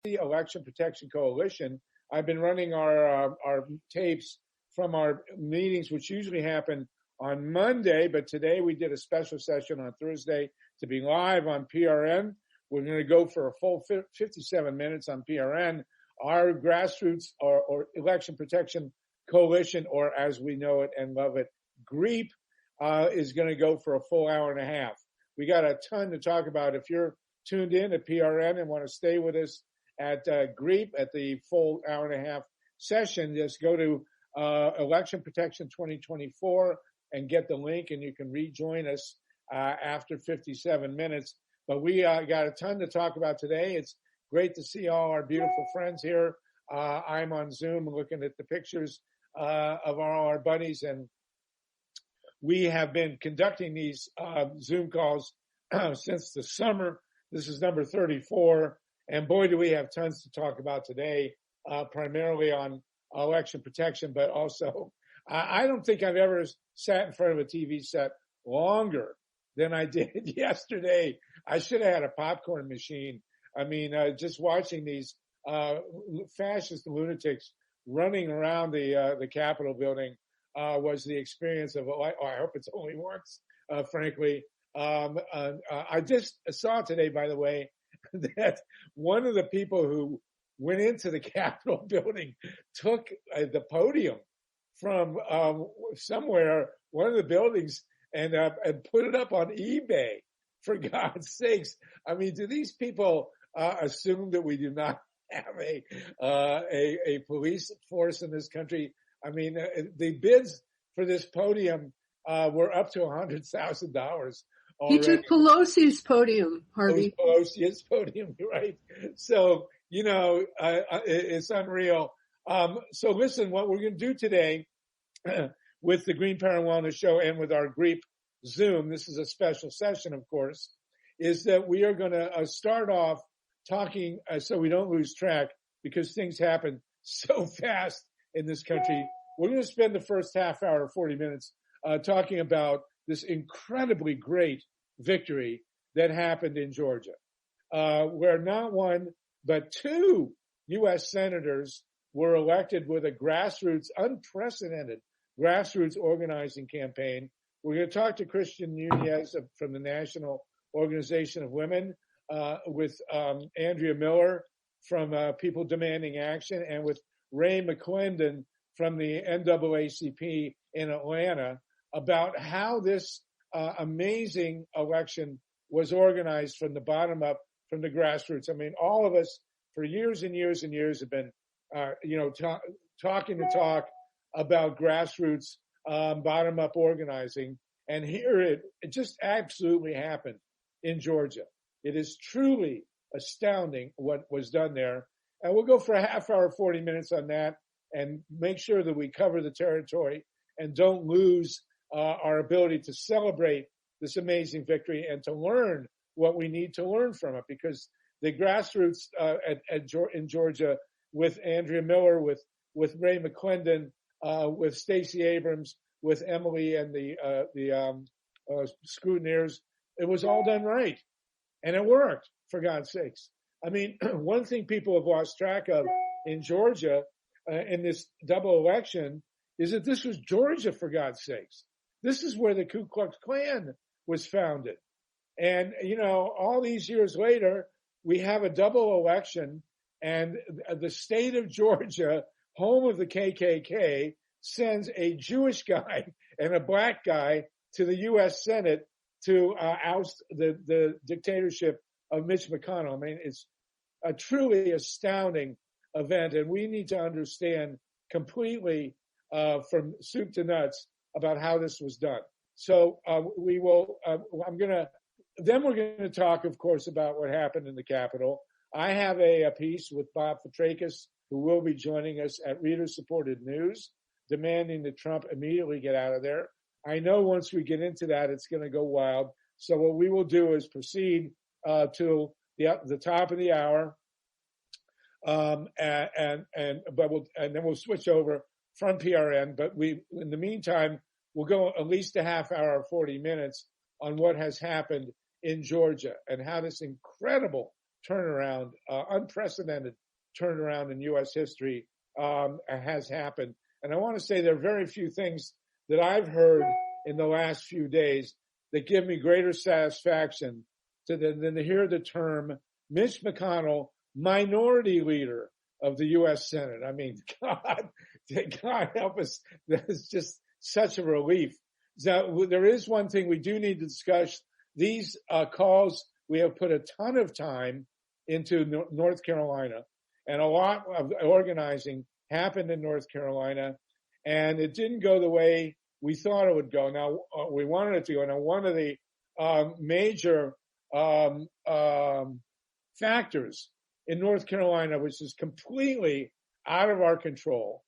the Election Protection Coalition. I've been running our tapes from our meetings, which usually happen on Monday, but today we did a special session on Thursday to be live on PRN. We're going to go for a full 57 minutes on PRN. Our grassroots or Election Protection Coalition, or as we know it and love it, GREEP, is going to go for a full hour and a half. We got a ton to talk about. If you're tuned in at PRN and want to stay with us at GREEP at the full hour and a half session, just go to Election Protection 2024 and get the link, and you can rejoin us after 57 minutes. But we got a ton to talk about today. It's great to see all our beautiful friends here. I'm on Zoom looking at the pictures of all our buddies, and we have been conducting these Zoom calls since the summer. This is number 34, and boy, do we have tons to talk about today, primarily on election protection, but also I don't think I've ever sat in front of a TV set longer than I did yesterday. I should have had a popcorn machine. I mean, just watching these fascist lunatics running around the Capitol building was the experience of, I hope it's only once, frankly. I just saw today, by the way, that one of the people who went into the Capitol building took the podium from somewhere, one of the buildings, and put it up on eBay. For God's sakes! I mean, do these people assume that we do not have a police force in this country? I mean, the bids for this podium were up to $100,000. He took Pelosi's podium, Harvey. Pelosi's podium, right? So, it's unreal. So listen, what we're going to do today with the Green Power and Wellness Show and with our GREEP Zoom, this is a special session, of course, is that we are going to start off talking so we don't lose track, because things happen so fast in this country. We're going to spend the first half hour, 40 minutes, talking about this incredibly great victory that happened in Georgia, where not one, but two U.S. senators were elected with a unprecedented grassroots organizing campaign. We're going to talk to Christian Nunez from the National Organization of Women, with Andrea Miller from People Demanding Action, and with Ray McClendon from the NAACP in Atlanta, about how this amazing election was organized from the bottom up, from the grassroots. I mean, all of us for years and years and years have been, talking the talk about grassroots, bottom up organizing. And here it just absolutely happened in Georgia. It is truly astounding what was done there. And we'll go for a half hour, 40 minutes on that, and make sure that we cover the territory and don't lose our ability to celebrate this amazing victory and to learn what we need to learn from it, because the grassroots in Georgia, with Andrea Miller, with Ray McClendon, with Stacey Abrams, with Emily and the scrutineers, it was all done right, and it worked, for God's sakes. I mean, one thing people have lost track of in Georgia in this double election is that this was Georgia, for God's sakes. This is where the Ku Klux Klan was founded. And, all these years later, we have a double election, and the state of Georgia, home of the KKK, sends a Jewish guy and a black guy to the U.S. Senate to oust the dictatorship of Mitch McConnell. I mean, it's a truly astounding event, and we need to understand completely from soup to nuts about how this was done. So we will. Then we're going to talk, of course, about what happened in the Capitol. I have a piece with Bob Petrakis, who will be joining us at Reader-Supported News, demanding that Trump immediately get out of there. I know once we get into that, it's going to go wild. So what we will do is proceed to the top of the hour, and then we'll switch over from PRN. But in the meantime, we'll go at least a half hour, 40 minutes on what has happened in Georgia and how this incredible turnaround, unprecedented turnaround in U.S. history has happened. And I want to say there are very few things that I've heard in the last few days that give me greater satisfaction than to hear the term Mitch McConnell, minority leader of the U.S. Senate. I mean, God help us. That is just such a relief. So there is one thing we do need to discuss. These calls, we have put a ton of time into North Carolina, and a lot of organizing happened in North Carolina, and it didn't go the way we thought it would go. Now, we wanted it to go. Now, one of the major factors in North Carolina, which is completely out of our control,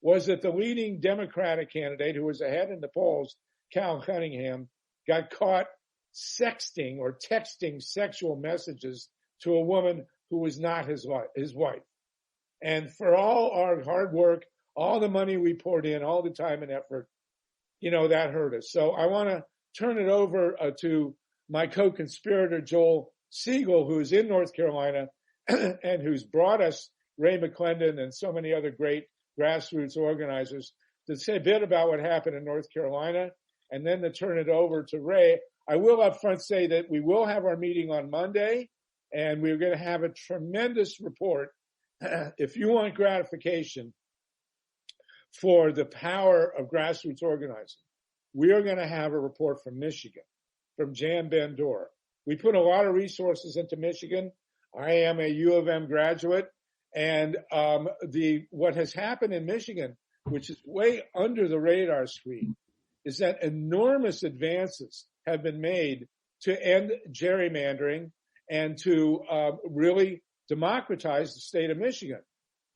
was that the leading Democratic candidate, who was ahead in the polls, Cal Cunningham, got caught sexting or texting sexual messages to a woman who was not his wife. And for all our hard work, all the money we poured in, all the time and effort, that hurt us. So I want to turn it over to my co-conspirator, Joel Siegel, who is in North Carolina and who's brought us Ray McClendon and so many other great grassroots organizers, to say a bit about what happened in North Carolina, and then to turn it over to Ray. I will up front say that we will have our meeting on Monday, and we're going to have a tremendous report. If you want gratification for the power of grassroots organizing, we are going to have a report from Michigan, from Jan Bandor. We put a lot of resources into Michigan. I am a U of M graduate, and what has happened in Michigan, which is way under the radar screen, is that enormous advances have been made to end gerrymandering and to really democratize the state of Michigan.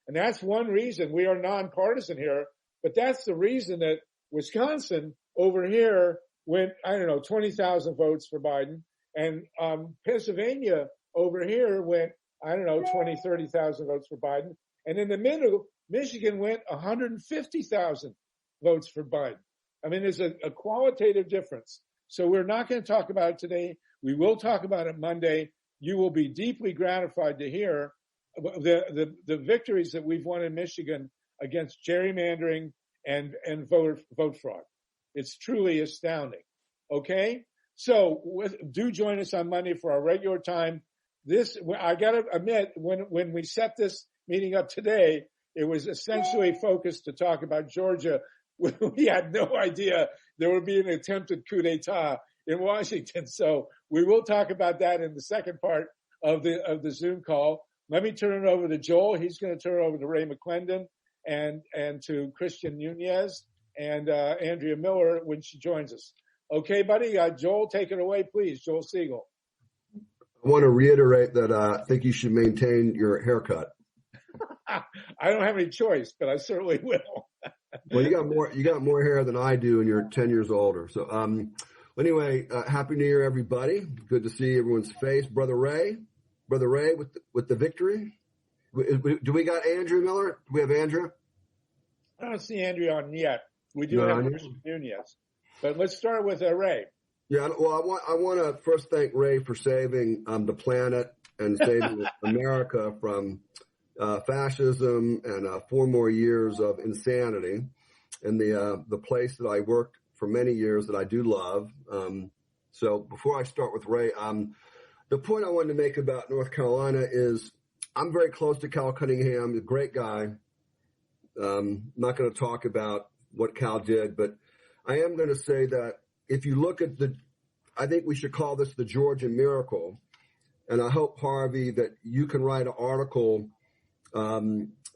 And that's one reason we are nonpartisan here, but that's the reason that Wisconsin over here went, 20,000 votes for Biden, and Pennsylvania over here went, 20, 30,000 votes for Biden. And in the middle, Michigan went 150,000 votes for Biden. I mean, there's a qualitative difference. So we're not going to talk about it today. We will talk about it Monday. You will be deeply gratified to hear the victories that we've won in Michigan against gerrymandering and vote fraud. It's truly astounding. Okay? So do join us on Monday for our regular time. I got to admit, when we set this meeting up today, it was essentially focused to talk about Georgia. We had no idea there would be an attempted coup d'etat in Washington. So we will talk about that in the second part of the Zoom call. Let me turn it over to Joel. He's going to turn it over to Ray McClendon and to Christian Nunez and Andrea Miller when she joins us. Okay, buddy. Joel, take it away, please. Joel Siegel. I want to reiterate that I think you should maintain your haircut. I don't have any choice, but I certainly will. Well, you got more hair than I do, and you're 10 years older. So, anyway, Happy New Year, everybody. Good to see everyone's face. Brother Ray with the victory. Do we got Andrea Miller? Do we have Andrea? I don't see Andrea on yet. We do have Christian Nunez. But let's start with Ray. Yeah, well, I want to first thank Ray for saving the planet and saving America from fascism and 4 more years of insanity in the place that I worked for many years that I do love. So before I start with Ray, the point I wanted to make about North Carolina is I'm very close to Cal Cunningham, a great guy. Not going to talk about what Cal did, but I am going to say that if you look at I think we should call this the Georgia miracle. And I hope, Harvey, that you can write an article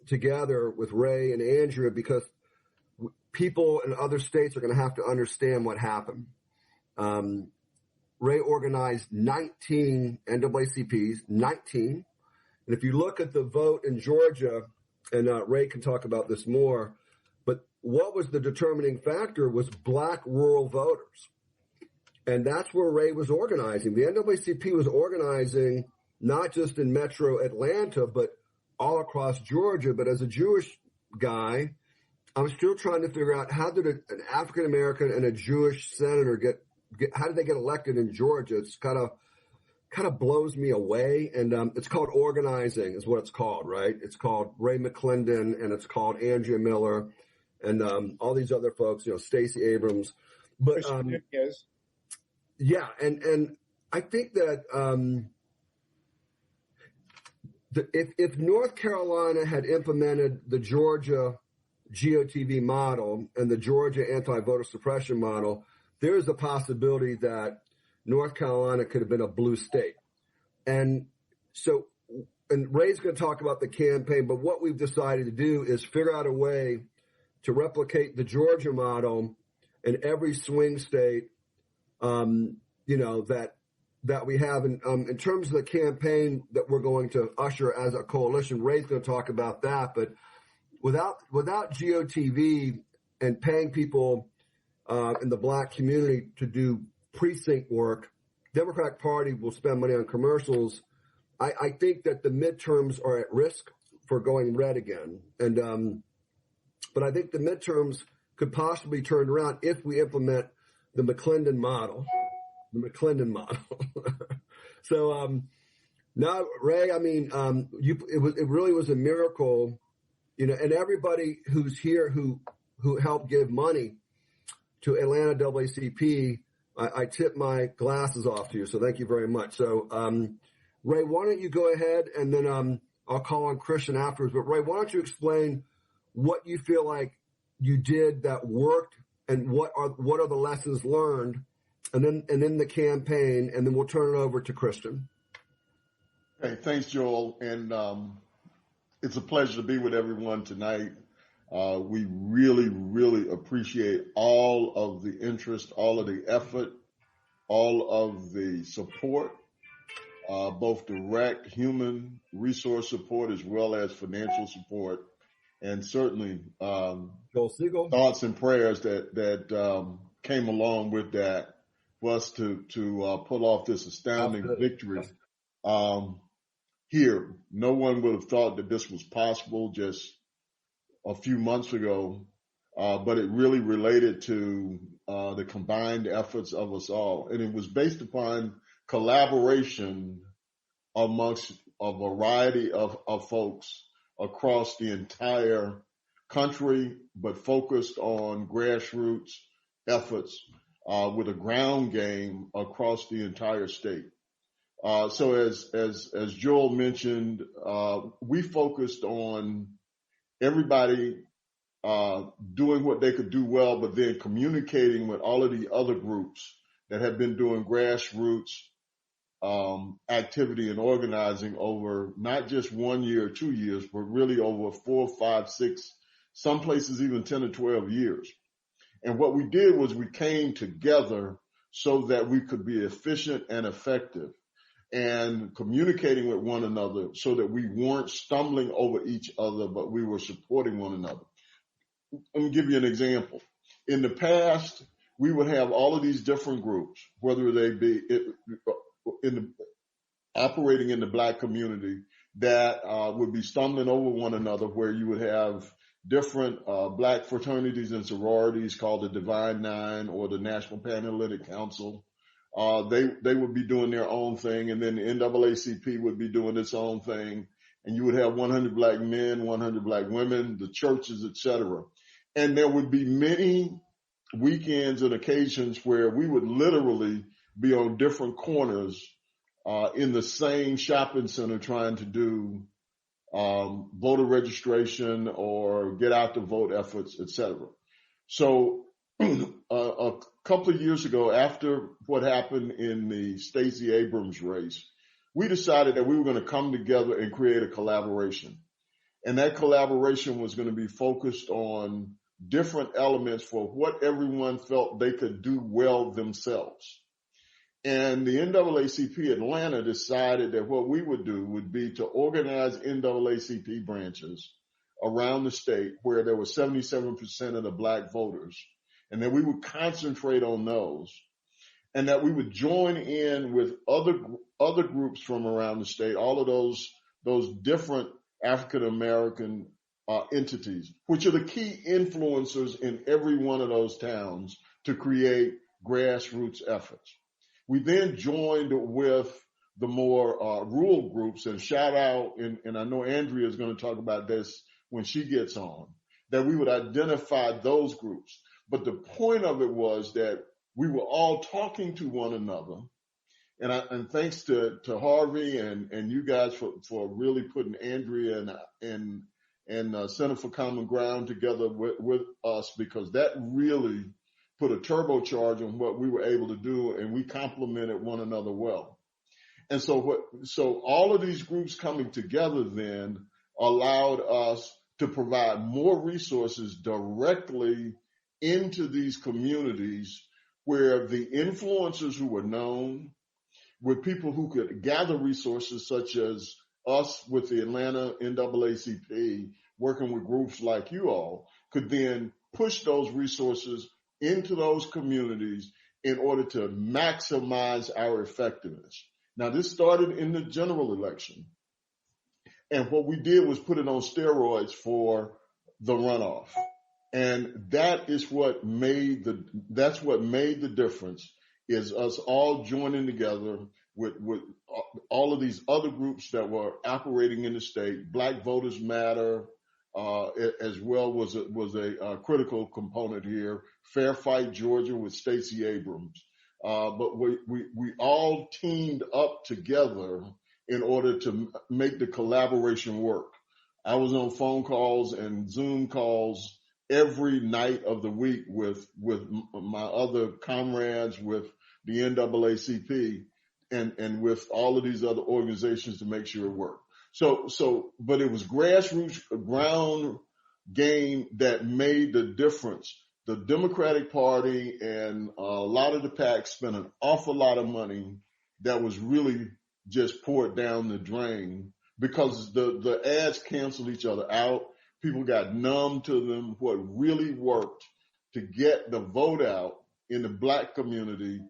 together with Ray and Andrea, because people in other states are going to have to understand what happened. Ray organized 19 NAACPs, 19. And if you look at the vote in Georgia, and Ray can talk about this more, but what was the determining factor was black rural voters. And that's where Ray was organizing. The NAACP was organizing not just in metro Atlanta, but all across Georgia. But as a Jewish guy, I'm still trying to figure out how did an African American and a Jewish senator how did they get elected in Georgia? It's kind of kind of blows me away. And it's called organizing is what it's called, right? It's called Ray McClendon, and it's called Andrea Miller, and all these other folks, Stacey Abrams. But yeah, and I think that if North Carolina had implemented the Georgia GOTV model and the Georgia anti-voter suppression model, there is a possibility that North Carolina could have been a blue state. And so, and Ray's going to talk about the campaign, but what we've decided to do is figure out a way to replicate the Georgia model in every swing state, that we have. In terms of the campaign that we're going to usher as a coalition, Ray's going to talk about that. But without GOTV and paying people in the black community to do precinct work, Democratic Party will spend money on commercials. I think that the midterms are at risk for going red again. But I think the midterms could possibly turn around if we implement the McClendon model. So now, Ray, I mean, it really was a miracle, and everybody who's here who helped give money to Atlanta NAACP, I tip my glasses off to you. So thank you very much. So, Ray, why don't you go ahead, and then I'll call on Christian afterwards. But Ray, why don't you explain what you feel like you did that worked, and what are the lessons learned, and then the campaign, and then we'll turn it over to Christian. Hey, thanks, Joel, and it's a pleasure to be with everyone tonight. We really, really appreciate all of the interest, all of the effort, all of the support, both direct human resource support as well as financial support, and certainly thoughts and prayers that came along with that for us to pull off this astounding victory. Here, no one would have thought that this was possible just a few months ago, but it really related to the combined efforts of us all. And it was based upon collaboration amongst a variety of folks across the entire country, but focused on grassroots efforts with a ground game across the entire state. So as Joel mentioned, we focused on everybody doing what they could do well, but then communicating with all of the other groups that have been doing grassroots activity and organizing over not just 1 year or 2 years, but really over 4, 5, 6, some places even 10 or 12 years. And what we did was we came together so that we could be efficient and effective and communicating with one another so that we weren't stumbling over each other, but we were supporting one another. Let me give you an example. In the past, we would have all of these different groups, whether they be operating in the black community, that would be stumbling over one another, where you would have different black fraternities and sororities called the Divine Nine or the National Panhellenic Council. They would be doing their own thing, and then the NAACP would be doing its own thing, and you would have 100 black men, 100 black women, the churches, etc. And there would be many weekends and occasions where we would literally be on different corners in the same shopping center trying to do voter registration or get out the vote efforts, etc. So a couple of years ago, after what happened in the Stacey Abrams race, we decided that we were going to come together and create a collaboration. And that collaboration was going to be focused on different elements for what everyone felt they could do well themselves. And the NAACP Atlanta decided that what we would do would be to organize NAACP branches around the state where there were 77% of the black voters, and that we would concentrate on those, and that we would join in with other groups from around the state, all of those different African American entities, which are the key influencers in every one of those towns to create grassroots efforts. We then joined with the more rural groups, and shout out, and I know Andrea is going to talk about this when she gets on, that we would identify those groups. But the point of it was that we were all talking to one another. And thanks to Harvey and you guys for really putting Andrea and Center for Common Ground together with us, because that really put a turbocharge on what we were able to do, and we complemented one another well. And so all of these groups coming together then allowed us to provide more resources directly into these communities where the influencers who were known, with people who could gather resources such as us with the Atlanta NAACP, working with groups like you all, could then push those resources into those communities in order to maximize our effectiveness. Now, this started in the general election. And what we did was put it on steroids for the runoff. And that's what made the difference, is us all joining together with all of these other groups that were operating in the state. Black Voters Matter, as well was a critical component here. Fair Fight Georgia with Stacey Abrams. But we all teamed up together in order to make the collaboration work. I was on phone calls and Zoom calls every night of the week with my other comrades, with the NAACP, and with all of these other organizations to make sure it worked. But it was grassroots ground game that made the difference. The Democratic Party and a lot of the PACs spent an awful lot of money that was really just poured down the drain because the ads canceled each other out. People got numb to them. What really worked to get the vote out in the Black community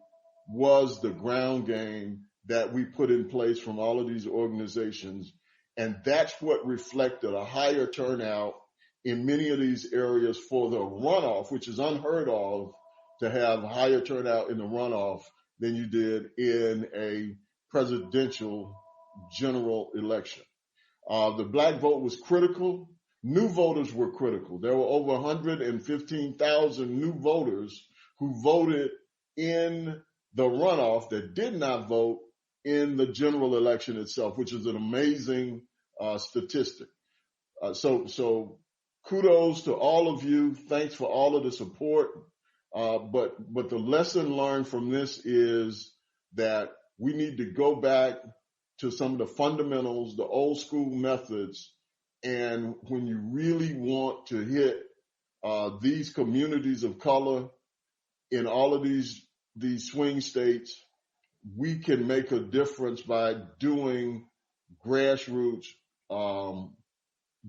was the ground game that we put in place from all of these organizations. And that's what reflected a higher turnout in many of these areas for the runoff, which is unheard of to have higher turnout in the runoff than you did in a presidential general election. The Black vote was critical. New voters were critical. There were over 115,000 new voters who voted in the runoff that did not vote in the general election itself, which is an amazing statistic. So kudos to all of you. Thanks for all of the support. But the lesson learned from this is that we need to go back to some of the fundamentals, the old school methods. And when you really want to hit these communities of color in all of these swing states, we can make a difference by doing grassroots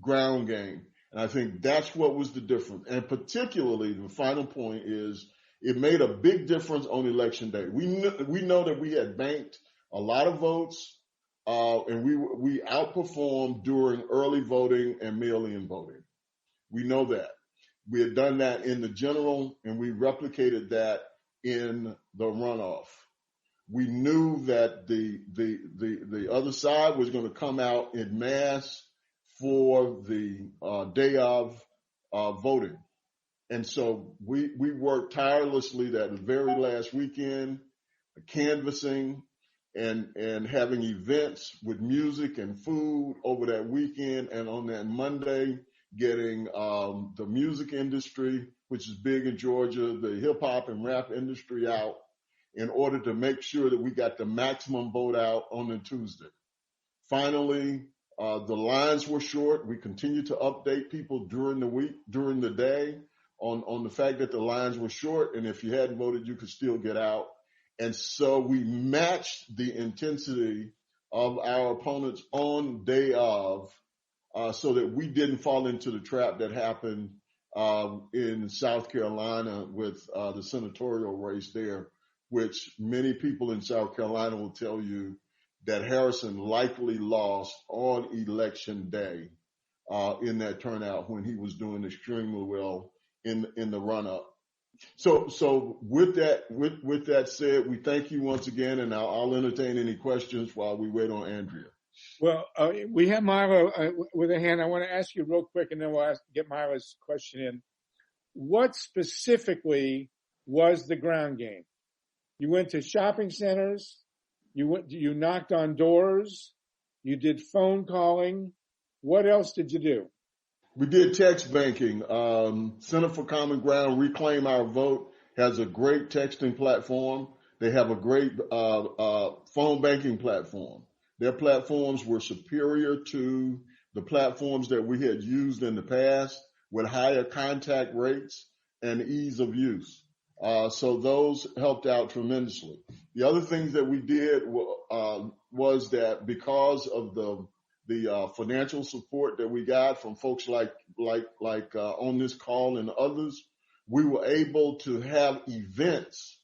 ground game. And I think that's what was the difference. And particularly, the final point is it made a big difference on election day. We know that we had banked a lot of votes, and we outperformed during early voting and mail-in voting. We know that. We had done that in the general, and we replicated that in the runoff. We knew that the other side was going to come out in mass for the day of voting. And so we worked tirelessly that very last weekend, canvassing and having events with music and food over that weekend. And on that Monday, getting the music industry, which is big in Georgia, the hip hop and rap industry out in order to make sure that we got the maximum vote out on the Tuesday. Finally, the lines were short. We continued to update people during the week, during the day on the fact that the lines were short. And if you hadn't voted, you could still get out. And so we matched the intensity of our opponents on day of, so that we didn't fall into the trap that happened in South Carolina with the senatorial race there, which many people in South Carolina will tell you that Harrison likely lost on election day in that turnout when he was doing extremely well in the run-up. So with that said, we thank you once again, and I'll entertain any questions while we wait on Andrea. Well, we have Milo with a hand. I want to ask you real quick, and then we'll get Milo's question in. What specifically was the ground game? You went to shopping centers. You knocked on doors. You did phone calling. What else did you do? We did text banking. Center for Common Ground, Reclaim Our Vote, has a great texting platform. They have a great phone banking platform. Their platforms were superior to the platforms that we had used in the past, with higher contact rates and ease of use. So those helped out tremendously. The other things that we did was that because of the financial support that we got from folks like on this call and others, we were able to have events.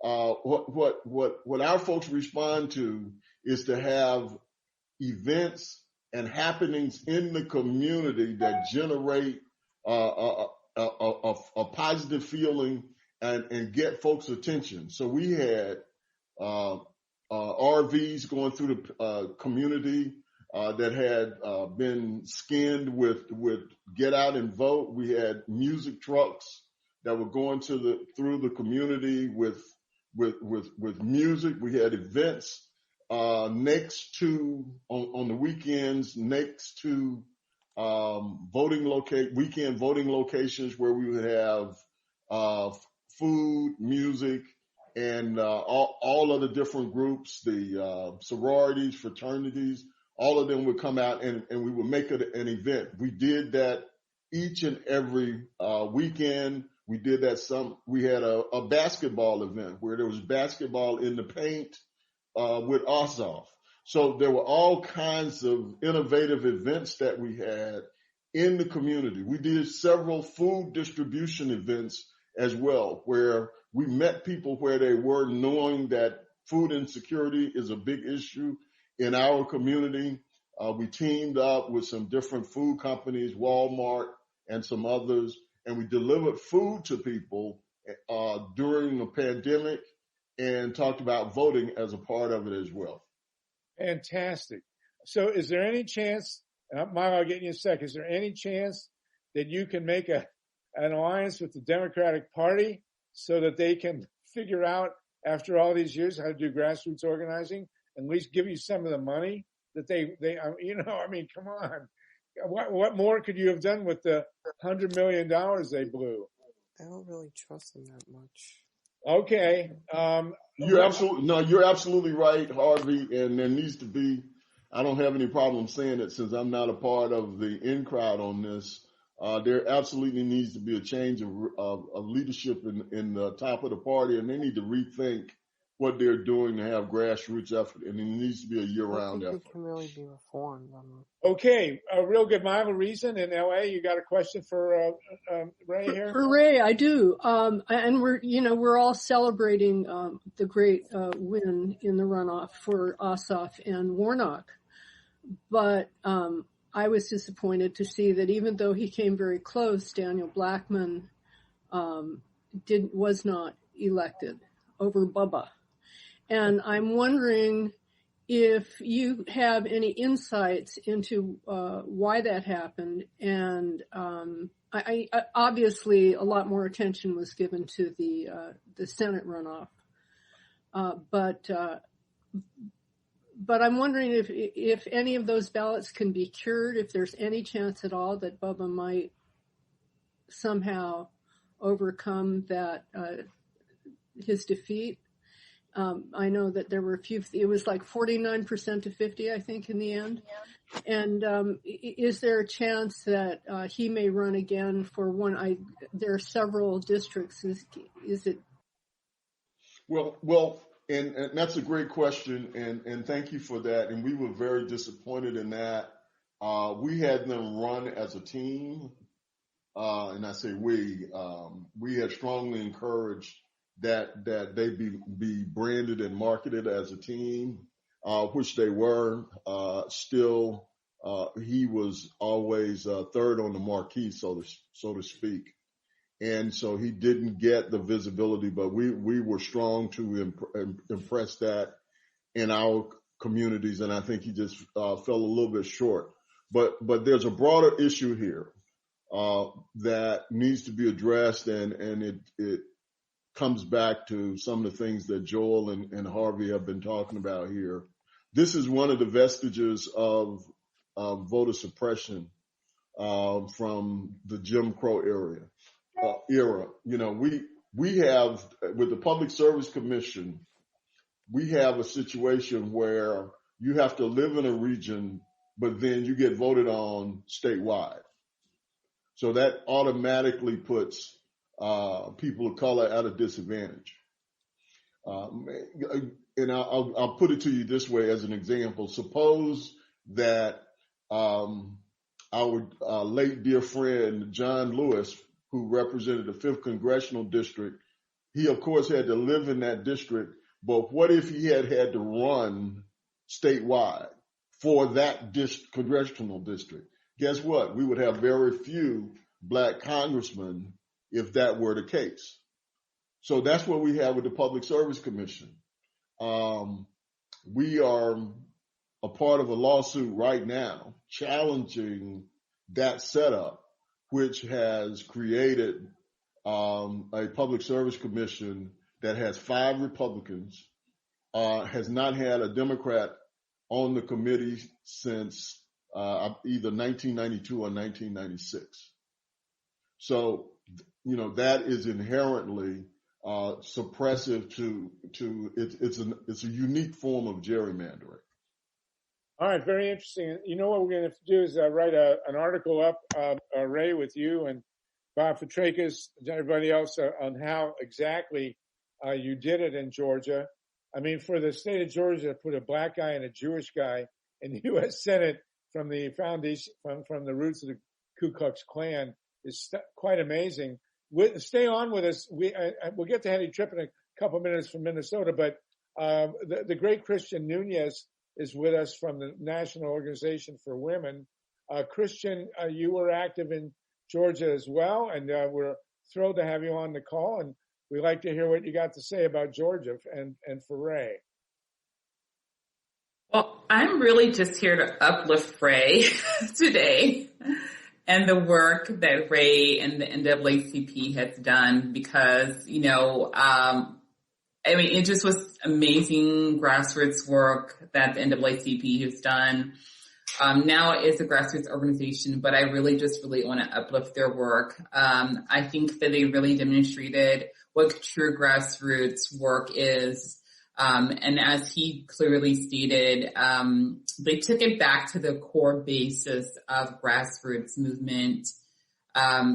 What our folks respond to is to have events and happenings in the community that generate a positive feeling and get folks' attention. So we had RVs going through the community that had been skinned with Get Out and Vote. We had music trucks that were going through the community with music. We had events next to on the weekends next to weekend voting locations where we would have food, music, and all of the different groups, the sororities, fraternities, all of them would come out and we would make it an event. We did that each and every weekend. We did that we had a basketball event where there was basketball in the paint with Ossoff. So there were all kinds of innovative events that we had in the community. We did several food distribution events as well, where we met people where they were, knowing that food insecurity is a big issue in our community. We teamed up with some different food companies, Walmart and some others, and we delivered food to people during the pandemic and talked about voting as a part of it as well. Fantastic. So is there any chance, Milo, I'll get you in a sec, is there any chance that you can make an alliance with the Democratic Party so that they can figure out, after all these years, how to do grassroots organizing, and at least give you some of the money that they come on. What more could you have done with the $100 million they blew? I don't really trust them that much. Okay. You're absolutely right, Harvey. And there needs to be, I don't have any problem saying it since I'm not a part of the in crowd on this. There absolutely needs to be a change of leadership in the top of the party, and they need to rethink what they're doing to have grassroots effort, and it needs to be a year-round effort. It can really be reformed. Okay, real good. Milo Reason in LA, you got a question for Ray here? For Ray, I do. And we're all celebrating the great win in the runoff for Ossoff and Warnock. But I was disappointed to see that even though he came very close, Daniel Blackman was not elected over Bubba. And I'm wondering if you have any insights into why that happened. And I obviously a lot more attention was given to the Senate runoff, but I'm wondering if any of those ballots can be cured, if there's any chance at all that Bubba might somehow overcome that his defeat. I know that there were a few, it was like 49% to 50, I think, in the end. And is there a chance that he may run again for one? There are several districts. Is it? Well, and that's a great question, and thank you for that. And we were very disappointed in that. We had them run as a team, and I say we had strongly encouraged that they be branded and marketed as a team, which they were. Still, he was always third on the marquee, so to speak. And so he didn't get the visibility, but we were strong to impress that in our communities. And I think he just fell a little bit short. But there's a broader issue here that needs to be addressed, and it comes back to some of the things that Joel and Harvey have been talking about here. This is one of the vestiges of voter suppression from the Jim Crow era. We have, with the Public Service Commission, we have a situation where you have to live in a region, but then you get voted on statewide. So that automatically puts people of color at a disadvantage. And I'll put it to you this way as an example. Suppose that our late dear friend, John Lewis, who represented the 5th Congressional District, he, of course, had to live in that district. But what if he had to run statewide for that congressional district? Guess what? We would have very few Black congressmen if that were the case. So that's what we have with the Public Service Commission. We are a part of a lawsuit right now challenging that setup, which has created a Public Service Commission that has 5 Republicans, has not had a Democrat on the committee since either 1992 or 1996. So, that is inherently suppressive to it's a unique form of gerrymandering. All right, very interesting. You know what we're going to have to do is write an article up, Ray, with you and Bob Petrakis and everybody else on how exactly you did it in Georgia. I mean, for the state of Georgia to put a Black guy and a Jewish guy in the U.S. Senate from the foundation, from the roots of the Ku Klux Klan is quite amazing. Stay on with us. We'll get to Hetty Tripp in a couple of minutes from Minnesota, but the great Christian Nunez is with us from the National Organization for Women. Christian, you were active in Georgia as well, and we're thrilled to have you on the call, and we'd like to hear what you got to say about Georgia and for Ray. Well, I'm really just here to uplift Ray today and the work that Ray and the NAACP has done because, it just was amazing grassroots work that the NAACP has done. Now it's a grassroots organization, but I really want to uplift their work. I think that they really demonstrated what true grassroots work is. And as he clearly stated, they took it back to the core basis of grassroots movement,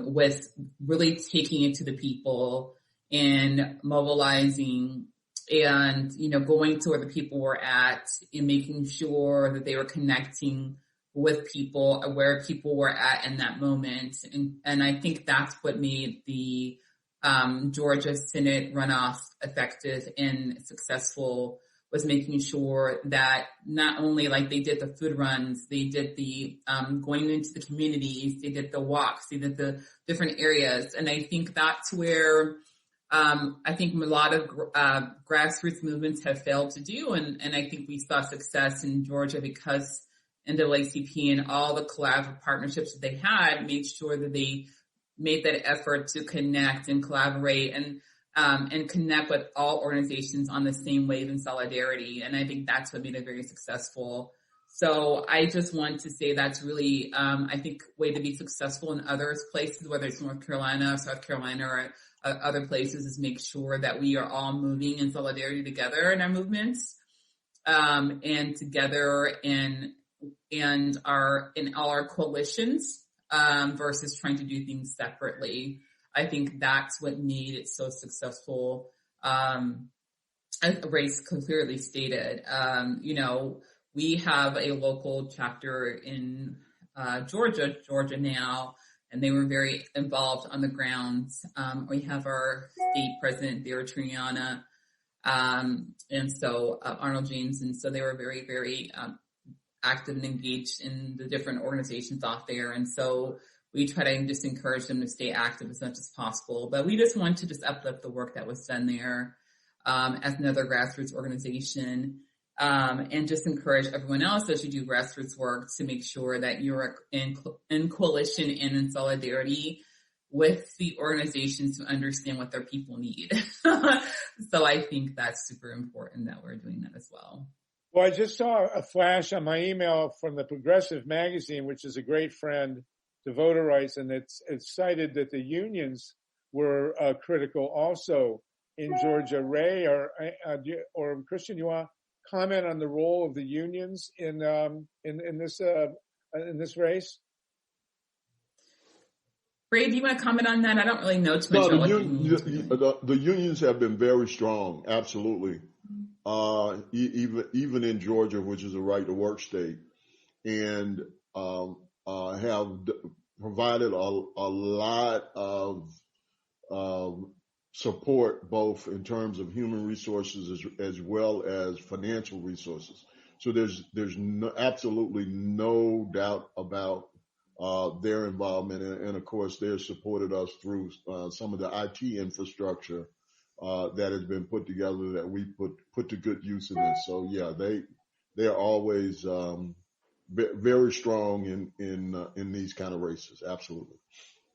with really taking it to the people and mobilizing and, going to where the people were at and making sure that they were connecting with people, where people were at in that moment. And I think that's what made the Georgia Senate runoff effective and successful, was making sure that not only like they did the food runs, they did the going into the communities, they did the walks, they did the different areas. And I think that's where I think a lot of grassroots movements have failed to do. And I think we saw success in Georgia because NAACP and all the collaborative partnerships that they had made sure that they made that effort to connect and collaborate and connect with all organizations on the same wave in solidarity. And I think that's what made it very successful. So I just want to say that's really, I think, way to be successful in other places, whether it's North Carolina, South Carolina, or other places, is make sure that we are all moving in solidarity together in our movements, and together in all our coalitions, versus trying to do things separately. I think that's what made it so successful. As Race clearly stated, we have a local chapter in Georgia now, and they were very involved on the ground. We have our state president there, Triana, and so Arnold James, and so they were very, very active and engaged in the different organizations out there. And so we try to just encourage them to stay active as much as possible. But we just want to just uplift the work that was done there as another grassroots organization, and just encourage everyone else as you do grassroots work to make sure that you're in coalition and in solidarity with the organizations to understand what their people need. So I think that's super important that we're doing that as well. Well, I just saw a flash on my email from the Progressive magazine, which is a great friend to voter rights, and it's cited that the unions were critical also in Georgia. Ray or Christian, you want to comment on the role of the unions in this race? Ray, do you want to comment on that? I don't really know too much about the unions have been very strong, absolutely. Even in Georgia, which is a right to work state, and have provided a lot of support, both in terms of human resources as well as financial resources. So there's absolutely no doubt about their involvement, and of course they have supported us through some of the IT infrastructure that has been put together that we put to good use in this. So yeah, they are always very strong in these kind of races. Absolutely.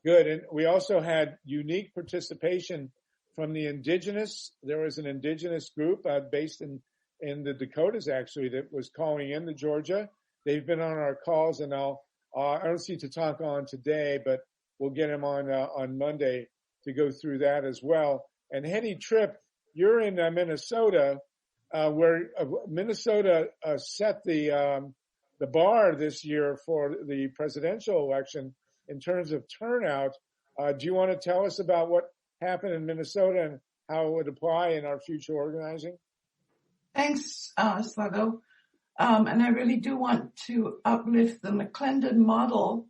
Good. And we also had unique participation from the indigenous. There was an indigenous group based in the Dakotas, actually, that was calling in to Georgia. They've been on our calls, and I don't see Tatanka on today, but we'll get him on Monday to go through that as well. And Henny Tripp, you're in Minnesota, where Minnesota set the bar this year for the presidential election in terms of turnout. Do you want to tell us about what happened in Minnesota and how it would apply in our future organizing? Thanks, Sluggo. And I really do want to uplift the McClendon model,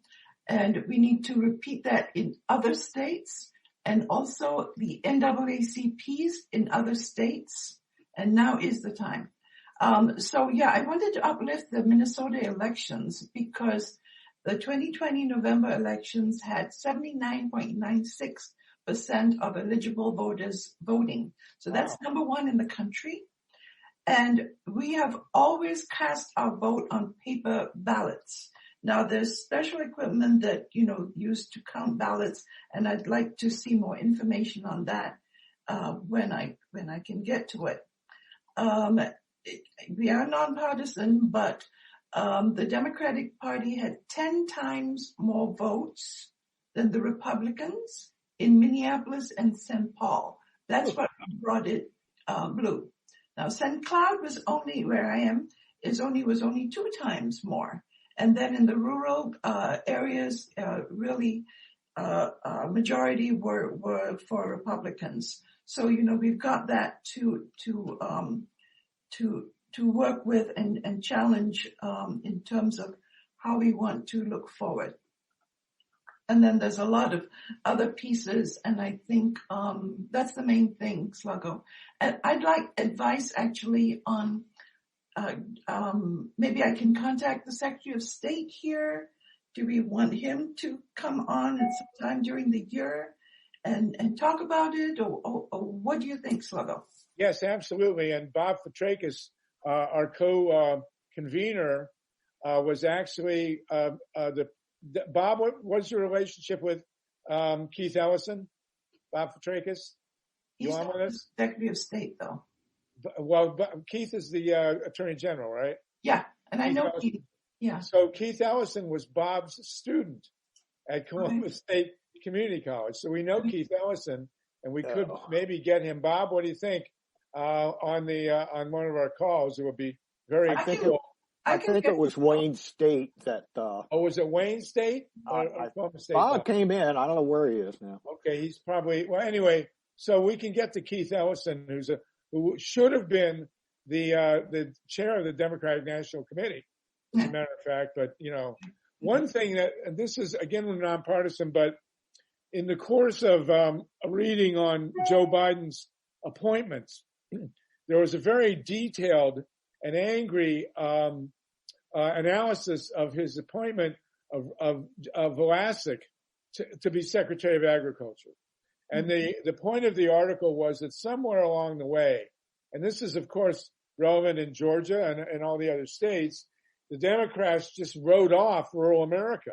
and we need to repeat that in other states and also the NAACPs in other states. And now is the time. So yeah, I wanted to uplift the Minnesota elections because the 2020 November elections had 79.96% of eligible voters voting. So that's number one in the country. And we have always cast our vote on paper ballots. Now there's special equipment that, used to count ballots, and I'd like to see more information on that when I can get to it. We are nonpartisan, but the Democratic Party had 10 times more votes than the Republicans in Minneapolis and St. Paul. That's what brought it blue. Now, St. Cloud was only where I am was only 2 times more, and then in the rural areas, really majority were for Republicans. So we've got that to work with and challenge in terms of how we want to look forward. And then there's a lot of other pieces, and I think that's the main thing, Sluggo. And I'd like advice actually on maybe I can contact the Secretary of State here. Do we want him to come on at some time during the year and talk about it, or what do you think, Sluggo? Yes, absolutely. And Bob Petrakis, our co-convener, was actually Bob, what was your relationship with Keith Ellison? Bob Petrakis? He's not the Secretary of State, though. Well, Keith is the Attorney General, right? Yeah, and I know Keith. Yeah. So Keith Ellison was Bob's student at Columbus State Community College. So we know Keith Ellison, and we could maybe get him. Bob, what do you think on one of our calls? It would be very cool. I think it was Wayne State that. Was it Wayne State? State Bob came in. I don't know where he is now. Okay, he's probably anyway. So we can get to Keith Ellison, who should have been the chair of the Democratic National Committee, as a matter of fact. But one thing and this is again we're nonpartisan, but in the course of reading on Joe Biden's appointments, there was a very detailed and angry analysis of his appointment of Vlasic to be Secretary of Agriculture. And the point of the article was that somewhere along the way, and this is, of course, relevant in Georgia and all the other states, the Democrats just wrote off rural America.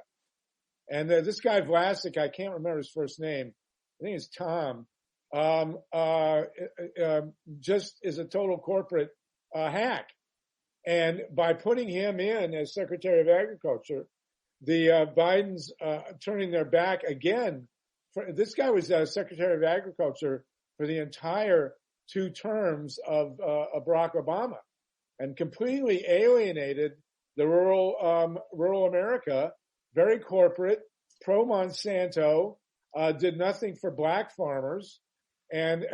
And this guy Vlasic, I can't remember his first name. I think it's Tom. Just is a total corporate hack. And by putting him in as Secretary of Agriculture, the Biden's turning their back again. This guy was Secretary of Agriculture for the entire 2 terms of Barack Obama, and completely alienated the rural America. Very corporate, pro Monsanto, did nothing for black farmers, and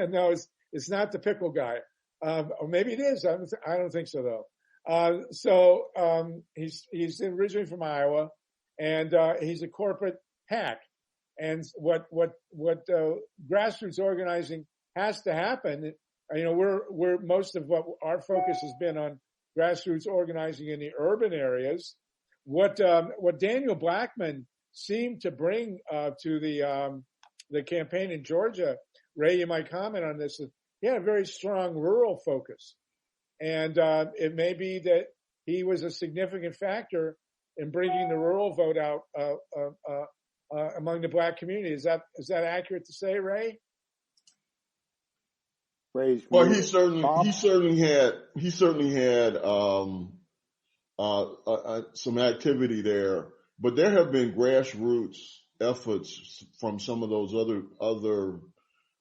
no, it's not the pickle guy, or maybe it is. I don't think so though. He's originally from Iowa, and he's a corporate hack. And what grassroots organizing has to happen. We're most of what our focus has been on grassroots organizing in the urban areas. What Daniel Blackman seemed to bring to the campaign in Georgia, Ray, you might comment on this. He had a very strong rural focus, and it may be that he was a significant factor in bringing the rural vote out among the black community. Is that accurate to say, Ray? Well, he certainly had some activity there, but there have been grassroots efforts from some of those other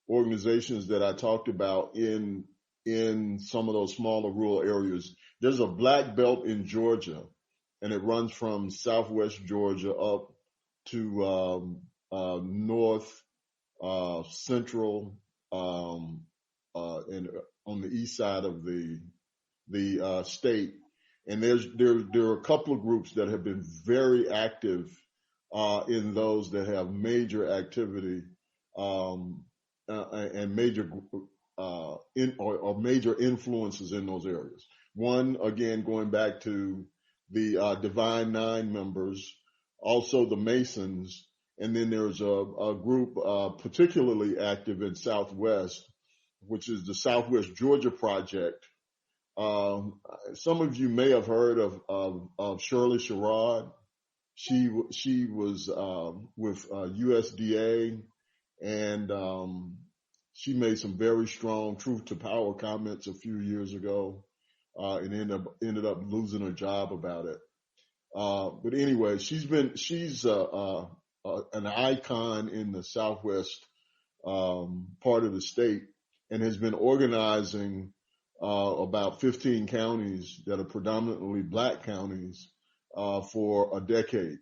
organizations that I talked about in some of those smaller rural areas. There's a black belt in Georgia, and it runs from southwest Georgia up to north central and on the east side of the state. And there are a couple of groups that have been very active in those that have major activity and major major influences in those areas. One, again, going back to the Divine Nine members, also the Masons, and then there's a group particularly active in Southwest, which is the Southwest Georgia Project. Some of you may have heard of Shirley Sherrod. She was with USDA, and she made some very strong truth to power comments a few years ago, and ended up losing her job about it. But anyway, she's an icon in the Southwest part of the state, and has been organizing about 15 counties that are predominantly black counties for a decade.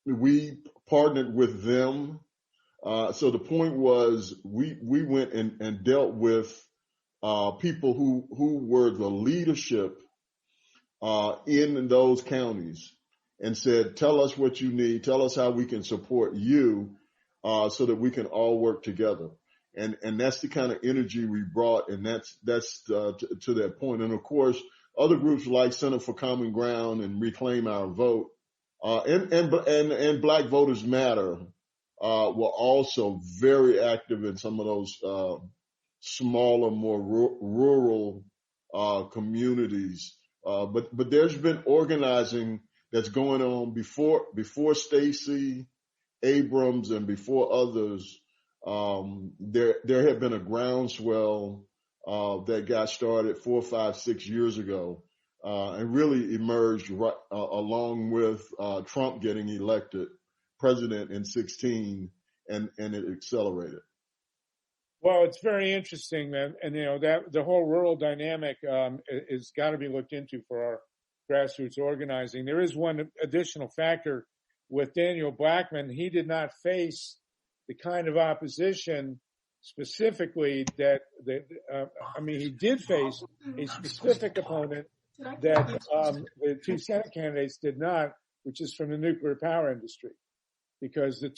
We partnered with them. So the point was we went and dealt with people who were the leadership in those counties, and said, tell us what you need, tell us how we can support you so that we can all work together. And that's the kind of energy we brought, and that's to that point. And of course, other groups like Center for Common Ground and Reclaim Our Vote, and Black Voters Matter were also very active in some of those smaller, more rural communities. But there's been organizing that's going on before Stacey Abrams and before others. There had been a groundswell that got started 4, 5, 6 years ago, and really emerged along with Trump getting elected president in 2016, and it accelerated. Well, it's very interesting, man, and that the whole rural dynamic is got to be looked into for our grassroots organizing. There is one additional factor with Daniel Blackman. He did not face the kind of opposition specifically that he did face a specific opponent that the 2 Senate candidates did not, which is from the nuclear power industry, because the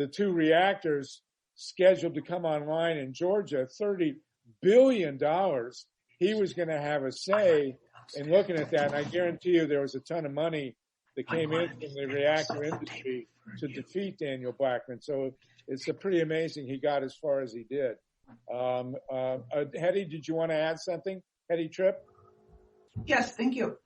two reactors scheduled to come online in Georgia, $30 billion. He was going to have a say in looking at that. And I guarantee you there was a ton of money that came in from the reactor industry to defeat Daniel Blackman. So it's pretty amazing he got as far as he did. Hetty, did you want to add something? Hetty Tripp? Yes, thank you.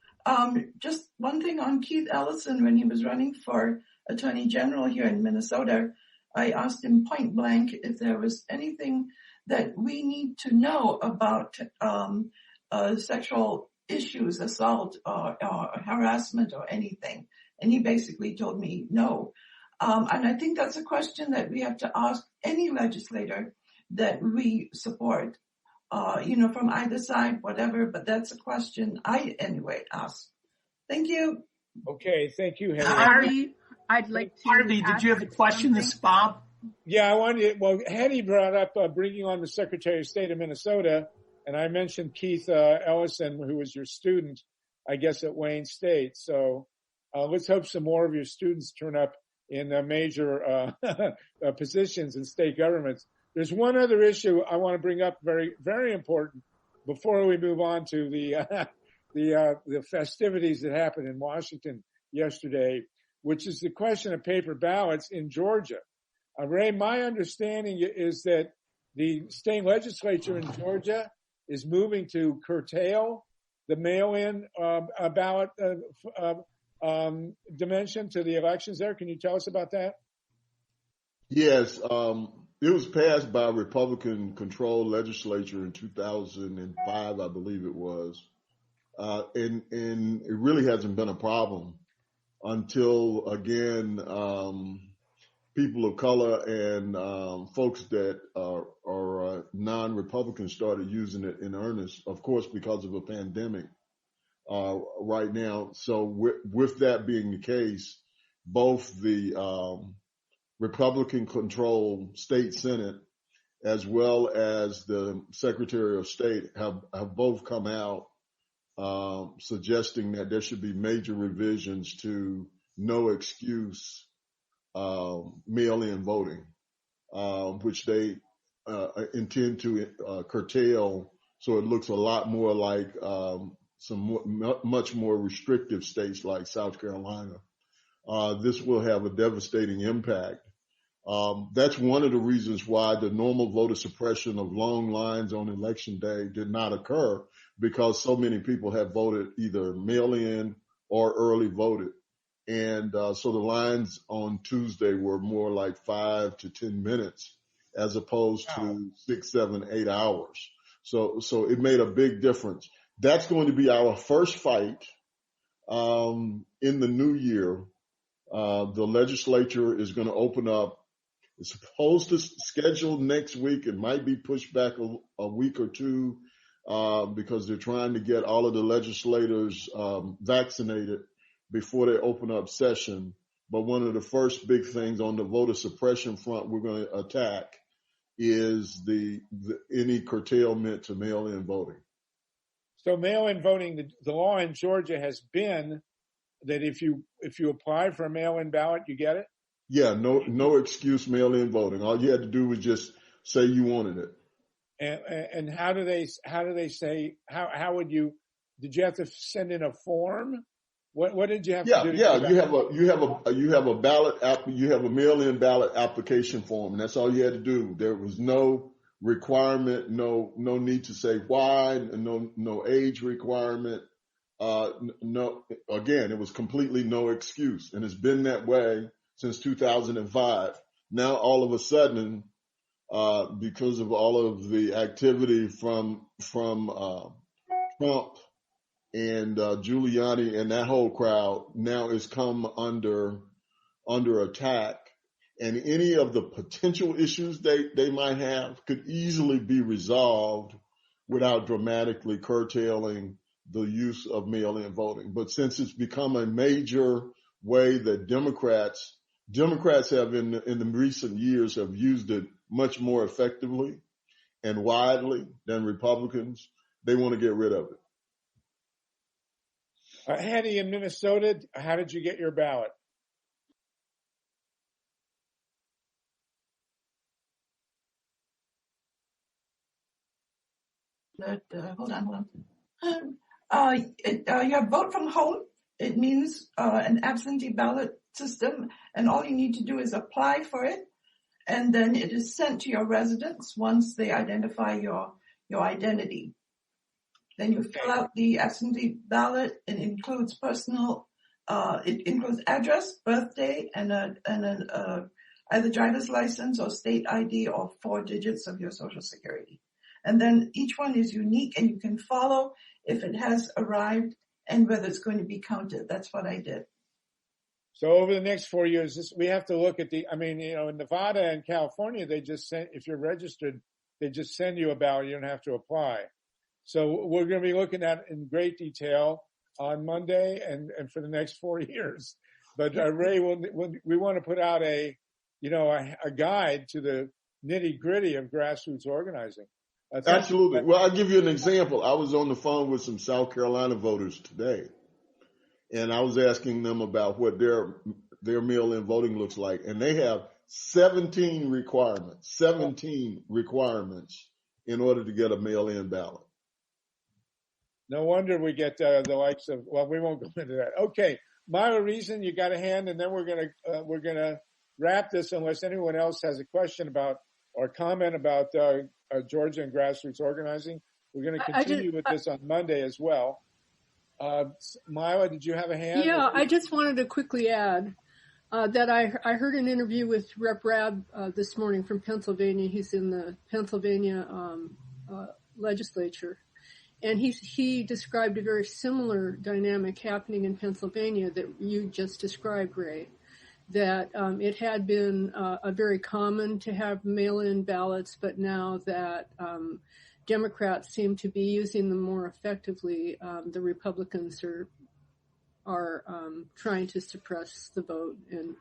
Just one thing on Keith Ellison, when he was running for Attorney General here in Minnesota, I asked him point blank if there was anything that we need to know about sexual issues, assault or harassment or anything. And he basically told me no. And I think that's a question that we have to ask any legislator that we support, from either side, whatever, but that's a question I, anyway, ask. Thank you. Okay, thank you, Hetty. Harvey, I'd like to. Harvey, did you have a question? This is Bob. Yeah, I wanted. Well, Hetty brought up bringing on the Secretary of State of Minnesota, and I mentioned Keith Ellison, who was your student, I guess, at Wayne State. So let's hope some more of your students turn up in major positions in state governments. There's one other issue I want to bring up, very, very important, before we move on to the festivities that happened in Washington yesterday, which is the question of paper ballots in Georgia. Ray, my understanding is that the state legislature in Georgia is moving to curtail the mail-in ballot dimension to the elections there. Can you tell us about that? Yes, it was passed by a Republican-controlled legislature in 2005, I believe it was, and it really hasn't been a problem until, again, people of color and folks that are non-Republican started using it in earnest, of course, because of a pandemic right now. So with that being the case, both the Republican-controlled state Senate as well as the Secretary of State have both come out suggesting that there should be major revisions to no excuse mail-in voting, which they intend to curtail, so it looks a lot more like much more restrictive states like South Carolina. This will have a devastating impact. That's one of the reasons why the normal voter suppression of long lines on election day did not occur, because so many people have voted either mail-in or early voted. And so the lines on Tuesday were more like 5 to 10 minutes as opposed to 6, 7, 8 hours. So it made a big difference. That's going to be our first fight in the new year. The legislature is going to open up. It's supposed to schedule next week. It might be pushed back a week or two because they're trying to get all of the legislators vaccinated before they open up session. But one of the first big things on the voter suppression front we're going to attack is any curtailment to mail-in voting. So mail-in voting, the law in Georgia has been that if you apply for a mail-in ballot, you get it? Yeah, no excuse mail-in voting. All you had to do was just say you wanted it. And how do they say, how would you, did you have to send in a form? What did you have to do? Yeah, you have a ballot app, you have a mail-in ballot application form, and that's all you had to do. There was no requirement, no need to say why, no age requirement. Again, it was completely no excuse, and it's been that way since 2005. Now, all of a sudden, because of all of the activity from Trump and Giuliani and that whole crowd, now is come under attack, and any of the potential issues they might have could easily be resolved without dramatically curtailing the use of mail-in voting. But since it's become a major way that Democrats have in the recent years have used it much more effectively and widely than Republicans, they want to get rid of it. Hattie, in Minnesota, how did you get your ballot? Hold on. Your vote from home? It means an absentee ballot system, and all you need to do is apply for it, and then it is sent to your residence once they identify your identity. Then you fill out the absentee ballot. It includes it includes address, birthday, and either driver's license or state ID or 4 digits of your social security. And then each one is unique, and you can follow if it has arrived and whether it's going to be counted. That's what I did. So over the next 4 years, we have to look at in Nevada and California, if you're registered, they just send you a ballot. You don't have to apply. So we're going to be looking at in great detail on Monday and for the next 4 years. But Ray, we want to put out a guide to the nitty gritty of grassroots organizing. Absolutely. Well, I'll give you an example. I was on the phone with some South Carolina voters today, and I was asking them about what their mail-in voting looks like, and they have 17 requirements in order to get a mail-in ballot. No wonder we get the likes of. Well, we won't go into that. Okay, Myra Reason, you got a hand, and then we're gonna wrap this unless anyone else has a question about or comment about Georgia and grassroots organizing. We're going to continue with this on Monday as well. Myra, did you have a hand? Yeah, I just wanted to quickly add that I heard an interview with Rep. Rabb this morning from Pennsylvania. He's in the Pennsylvania legislature. And he described a very similar dynamic happening in Pennsylvania that you just described, Ray, that it had been very common to have mail-in ballots, but now that Democrats seem to be using them more effectively, the Republicans are trying to suppress the vote and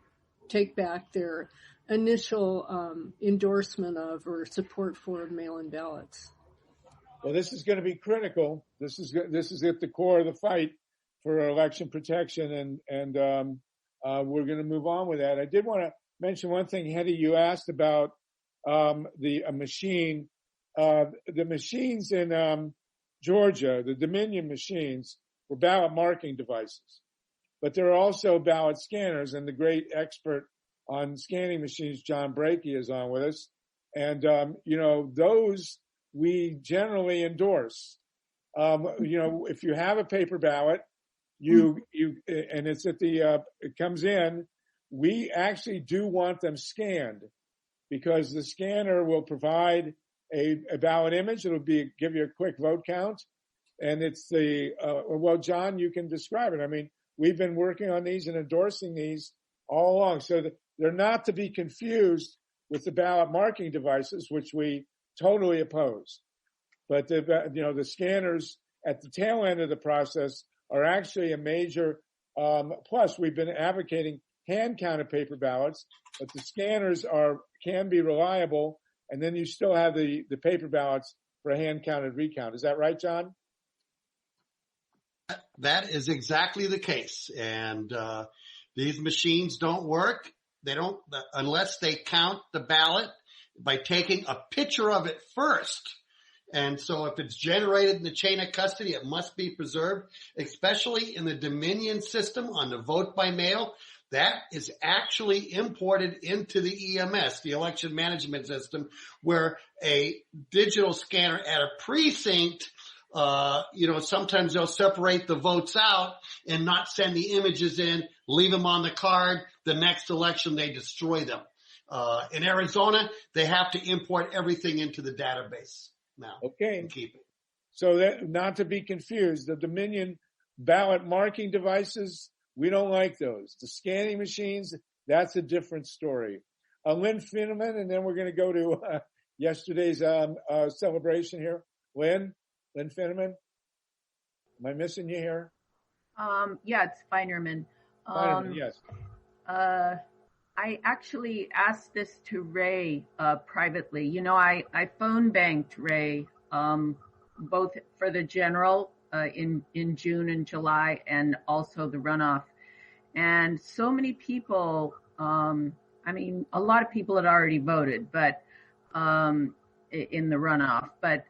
take back their initial endorsement of or support for mail-in ballots. Well, this is going to be critical. This is at the core of the fight for election protection, and we're going to move on with that. I did want to mention one thing, Hetty. You asked about the machine. The machines in Georgia, the Dominion machines, were ballot marking devices, but there are also ballot scanners. And the great expert on scanning machines, John Brakey, is on with us. And those we generally endorse. If you have a paper ballot, and it's at it comes in, we actually do want them scanned because the scanner will provide a ballot image. It'll give you a quick vote count. And it's John, you can describe it. I mean, we've been working on these and endorsing these all along. So they're not to be confused with the ballot marking devices, which we totally oppose. But the scanners at the tail end of the process are actually a major plus. We've been advocating hand-counted paper ballots, but the scanners can be reliable, and then you still have the paper ballots for a hand-counted recount. Is that right, John? That is exactly the case. And these machines don't work. They don't unless they count the ballot by taking a picture of it first. And so if it's generated in the chain of custody, it must be preserved, especially in the Dominion system on the vote by mail. That is actually imported into the EMS, the election management system, where a digital scanner at a precinct, sometimes they'll separate the votes out and not send the images in, leave them on the card. The next election, they destroy them. In Arizona, they have to import everything into the database now. Okay. And keep it. So that, not to be confused, the Dominion ballot marking devices, we don't like those. The scanning machines, that's a different story. Lynn Finneman, and then we're going to go to yesterday's celebration here. Lynn Finneman, am I missing you here? Yeah, it's Feinerman. Feinerman, yes. I actually asked this to Ray privately. I phone banked Ray both for the general in June and July and also the runoff. And so many people, a lot of people had already voted, but in the runoff. But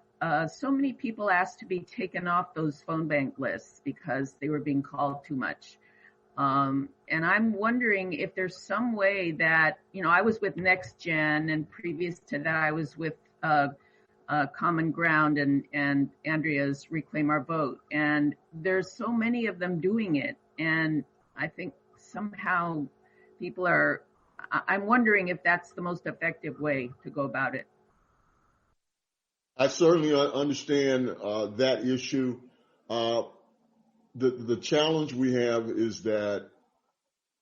so many people asked to be taken off those phone bank lists because they were being called too much. And I'm wondering if there's some way that, I was with NextGen, and previous to that, I was with Common Ground and Andrea's Reclaim Our Vote. And there's so many of them doing it. And I think somehow I'm wondering if that's the most effective way to go about it. I certainly understand that issue. The challenge we have is that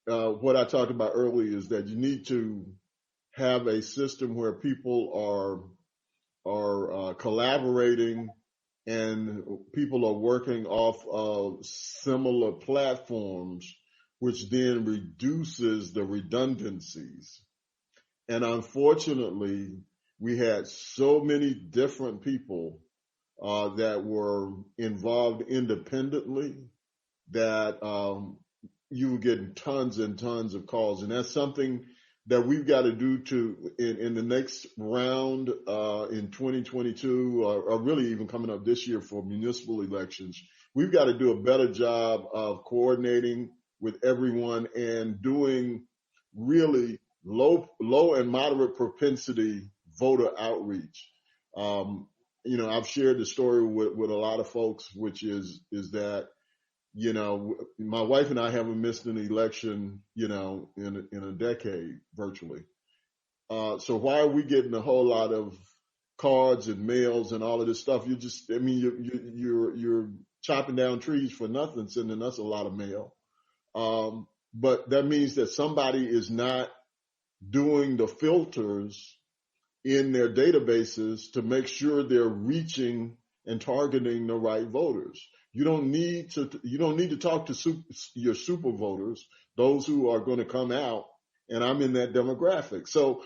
what I talked about earlier is that you need to have a system where people are collaborating and people are working off of similar platforms, which then reduces the redundancies. And unfortunately, we had so many different people that were involved independently that you were getting tons and tons of calls. And that's something that we've got to do in the next round in 2022, or really even coming up this year for municipal elections. We've got to do a better job of coordinating with everyone and doing really low and moderate propensity voter outreach. I've shared the story with a lot of folks, which is that, my wife and I haven't missed an election, in a decade virtually. So why are we getting a whole lot of cards and mails and all of this stuff? You're chopping down trees for nothing, sending us a lot of mail. But that means that somebody is not doing the filters in their databases to make sure they're reaching and targeting the right voters. You don't need to talk to your super voters, those who are going to come out, and I'm in that demographic. So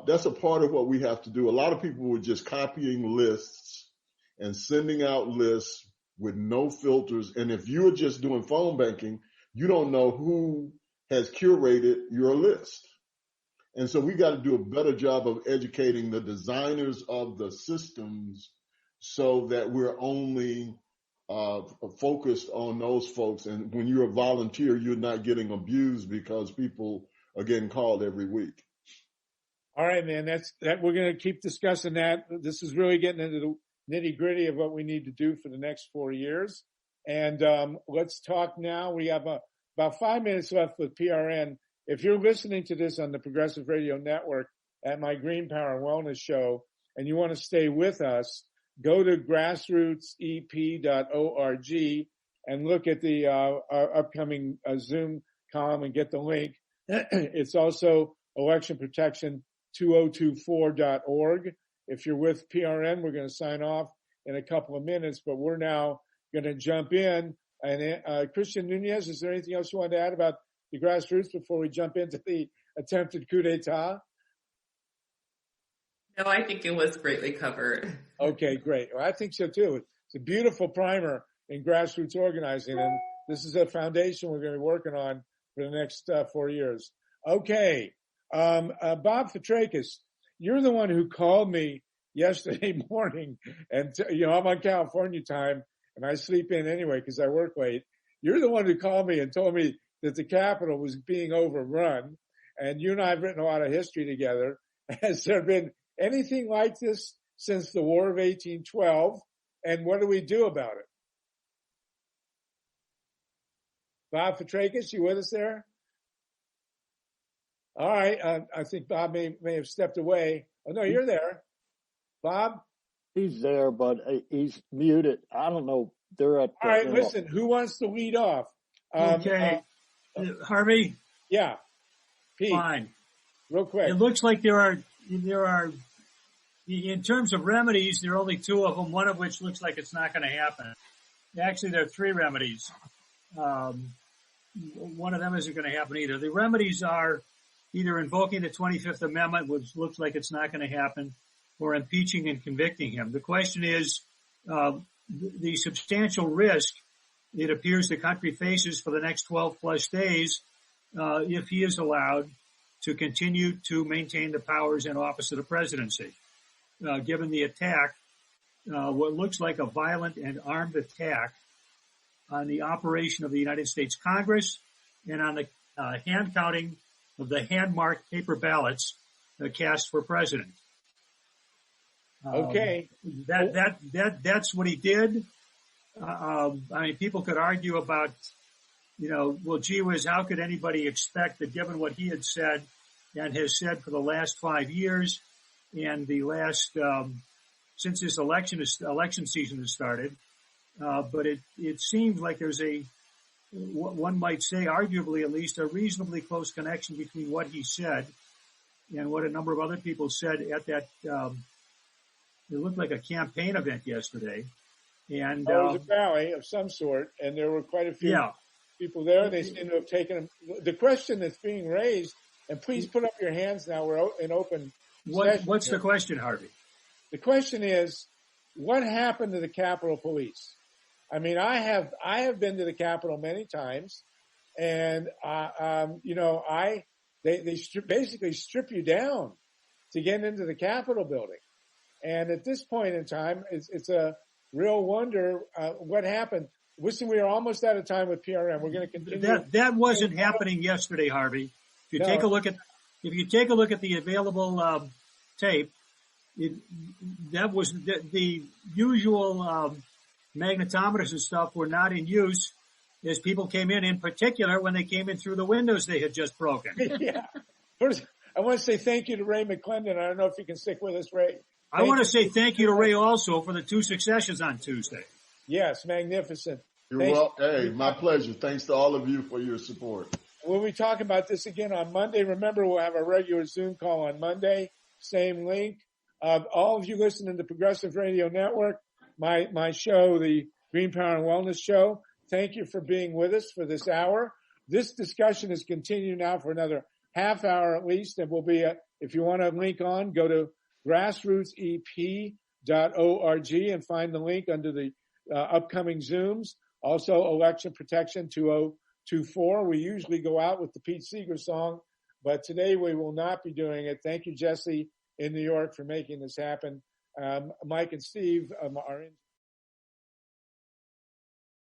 that's a part of what we have to do. A lot of people were just copying lists and sending out lists with no filters. And if you're just doing phone banking, you don't know who has curated your list. And so we got to do a better job of educating the designers of the systems so that we're only focused on those folks. And when you're a volunteer, you're not getting abused because people are getting called every week. All right, man. We're going to keep discussing that. This is really getting into the nitty gritty of what we need to do for the next 4 years. And let's talk now. We have about 5 minutes left with PRN. If you're listening to this on the Progressive Radio Network at my Green Power and Wellness Show and you want to stay with us, go to grassrootsep.org and look at the upcoming Zoom com and get the link. It's also electionprotection2024.org. If you're with PRN, we're going to sign off in a couple of minutes, but we're now going to jump in. And Christian Nunez, is there anything else you want to add about the grassroots before we jump into the attempted coup d'etat? No, I think it was greatly covered. Okay, great. Well, I think so too. It's a beautiful primer in grassroots organizing, and this is a foundation we're going to be working on for the next 4 years. Okay, Bob Fitrakis, you're the one who called me yesterday morning, and I'm on California time, and I sleep in anyway because I work late. You're the one who called me and told me that the Capitol was being overrun, and you and I have written a lot of history together. Has there been anything like this since the War of 1812, and what do we do about it? Bob Fitrakis, you with us there? All right, I think Bob may have stepped away. Oh, no, you're there. Bob? He's there, but he's muted. I don't know. They're at. All right, listen, who wants to lead off? Okay. Harvey? Yeah. Pete. Fine. Real quick. It looks like there are, in terms of remedies, there are only two of them, one of which looks like it's not going to happen. Actually, there are three remedies. One of them isn't going to happen either. The remedies are either invoking the 25th Amendment, which looks like it's not going to happen, or impeaching and convicting him. The question is, the substantial risk it appears the country faces for the next 12 plus days, if he is allowed to continue to maintain the powers in office of the presidency. given the attack, what looks like a violent and armed attack on the operation of the United States Congress and on the hand counting of the hand-marked paper ballots cast for president. Okay. That's what he did. I mean, people could argue about, well, gee whiz, how could anybody expect that given what he had said and has said for the last 5 years and the last, since this election season has started, but it seems like there's one might say, arguably at least, a reasonably close connection between what he said and what a number of other people said at that, it looked like a campaign event yesterday. And it was a rally of some sort, and there were quite a few people there. They seem to have taken the question that's being raised, and please put up your hands now. We're in open session. What's the question, Harvey? The question is, what happened to the Capitol Police? I mean, I have been to the Capitol many times, and they basically strip you down to get into the Capitol building. And at this point in time, it's a real wonder what happened. Listen, we are almost out of time with PRM. We're going to continue. That wasn't happening yesterday, Harvey. If you take a look at the available tape, that was the usual magnetometers and stuff were not in use as people came in particular when they came in through the windows they had just broken. Yeah. First, I want to say thank you to Ray McClendon. I don't know if you can stick with us, Ray. I want to say thank you to Ray also for the 2 successions on Tuesday. Yes, magnificent. You're welcome. Hey, my pleasure. Thanks to all of you for your support. We'll be talking about this again on Monday. Remember, we'll have a regular Zoom call on Monday. Same link. All of you listening to Progressive Radio Network, my show, the Green Power and Wellness Show, thank you for being with us for this hour. This discussion is continuing now for another half hour at least, and will be if you want to link on, go to grassrootsep.org and find the link under the upcoming Zooms. Also, Election Protection 2024. We usually go out with the Pete Seeger song, but today we will not be doing it. Thank you, Jesse, in New York, for making this happen. Mike and Steve are in.